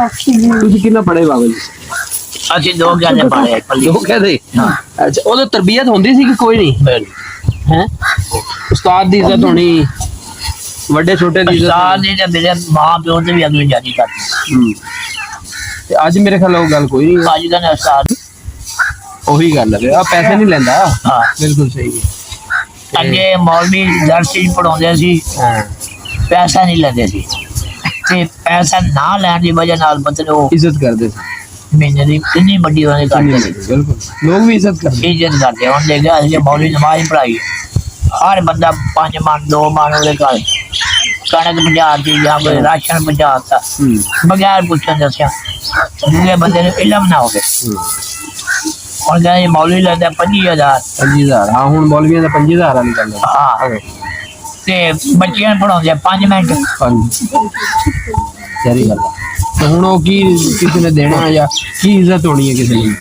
ਤੁਸੀਂ ਕਿੰਨਾ ਪੜ੍ਹੇ ਬਾਬਾ ਜੀ? ਅਸੀਂ ਦੋ ਗਾਣੇ ਪਾਏ ਦੋ ਕਹਦੇ। ਅੱਛਾ, ਉਦੋਂ ਤਰਬੀਅਤ ਹੁੰਦੀ ਸੀ ਕਿ ਕੋਈ ਨਹੀਂ ਹੈ? ਉਸਤਾਦ ਦੀ ਇੱਜ਼ਤ ਹੋਣੀ, ਵੱਡੇ ਛੋਟੇ ਦੀ ਇੱਜ਼ਤ ਉਸਤਾਦ ਨੇ ਤੇ ਮੇਰੇ ਮਾਂ ਪਿਓ ਤੇ ਵੀ ਅਗਲੀ ਜਾਰੀ ਕਰਤੀ। ਤੇ ਅੱਜ ਮੇਰੇ ਖਿਆਲ ਉਹ ਗੱਲ ਕੋਈ ਨਹੀਂ। ਅੱਜ ਦਾ ਉਸਤਾਦ ਉਹੀ ਗੱਲ ਹੈ, ਆ ਪੈਸੇ ਨਹੀਂ ਲੈਂਦਾ। ਹਾਂ ਬਿਲਕੁਲ ਸਹੀ ਹੈ। ਅੱਗੇ ਮੌਲਵੀ ਦਰਸ ਪੜਾਉਂਦੇ ਸੀ, ਪੈਸਾ ਨਹੀਂ ਲੈਂਦੇ ਸੀ, ਤੇ ਪੈਸਾ ਨਾ ਲੈਣ ਦੀ ਵਜ੍ਹਾ ਨਾਲ ਮਤਲਬ ਇੱਜ਼ਤ ਕਰਦੇ ਸੀ। ਮਹੀਨੇ ਦੀ ਕਿੰਨੀ ਵੱਡੀ ਉਹਨੇ ਕਰਦੇ ਸੀ। ਬਿਲਕੁਲ, ਲੋਕ ਵੀ ਇੱਜ਼ਤ ਕਰਦੇ। ਇੱਜ਼ਤ ਕਰਦੇ ਹੁਣ ਦੇਖਿਆ ਅਸੀਂ ਮੌਲਵੀ ਨਮਾਜ਼ ਪੜਾਈ, ਹਰ ਬੰਦਾ 5 ਮਣ 2 ਮਣ ਉਹਦੇ ਘਰ ਕਣਕ ਪਹੁੰਚਾਤੀ ਜਾਂ ਕੋਈ ਰਾਸ਼ਨ ਪਹੁੰਚਾਤਾ ਬਗੈਰ ਪੁੱਛਣ ਦੱਸਿਆ। ਦੂਜੇ ਬੰਦੇ ਨੂੰ ਇਲਮ ਨਾ ਹੋਵੇ। ਹੁਣ ਕਹਿੰਦੇ ਮੌਲਵੀ ਲੈਂਦਾ 25,000। 25,000 ਹਾਂ, ਹੁਣ ਮੌਲਵੀਆਂ ਦਾ 25,000 ਵਾਲੀ ਗੱਲ ਹੈ। ਹਾਂ, ਤੇ ਬੱਚਿਆਂ ਨੂੰ ਪੜਾਉਂਦੇ 5 ਮਿੰਟ। ਸਹੀ ਗੱਲ ਹੈ। ਤੇ ਹੁਣ ਉਹ ਕੀ ਕਿਸੇ ਨੇ ਦੇਣਾ ਜਾਂ ਕੀ ਇੱਜ਼ਤ ਹੋਣੀ ਹੈ ਕਿਸੇ ਦੀ?